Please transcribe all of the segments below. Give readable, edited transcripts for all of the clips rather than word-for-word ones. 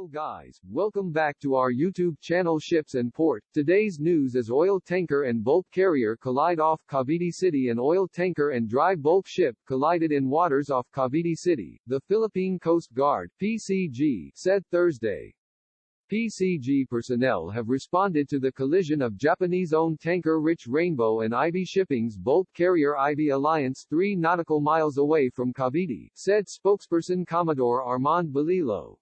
Hello guys, welcome back to our YouTube channel Ships and Port. Today's news is oil tanker and bulk carrier collide off Cavite City. An oil tanker and dry bulk ship collided in waters off Cavite City, the Philippine Coast Guard, PCG, said Thursday. PCG personnel have responded to the collision of Japanese-owned tanker Rich Rainbow and IB Shipping's bulk carrier IB Alliance 3 nautical miles away from Cavite, said spokesperson Commodore Armand Balilo.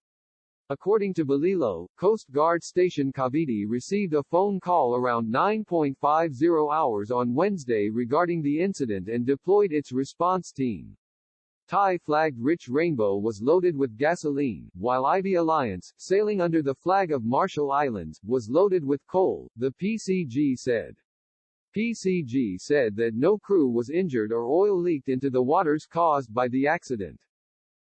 According to Balilo, Coast Guard Station Cavite received a phone call around 9:50 hours on Wednesday regarding the incident and deployed its response team. Thai-flagged Rich Rainbow was loaded with gasoline, while IB Alliance, sailing under the flag of Marshall Islands, was loaded with coal, the PCG said. PCG said that no crew was injured or oil leaked into the waters caused by the accident.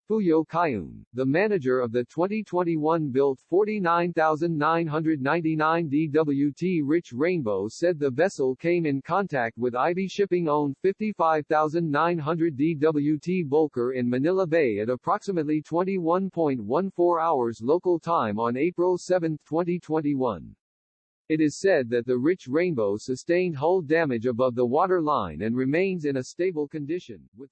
Puyo Kayun, the manager of the 2021-built 49,999 DWT Rich Rainbow, said the vessel came in contact with IB Shipping-owned 55,900 DWT bulker in Manila Bay at approximately 21.14 hours local time on April 7, 2021. It is said that the Rich Rainbow sustained hull damage above the water line and remains in a stable condition, with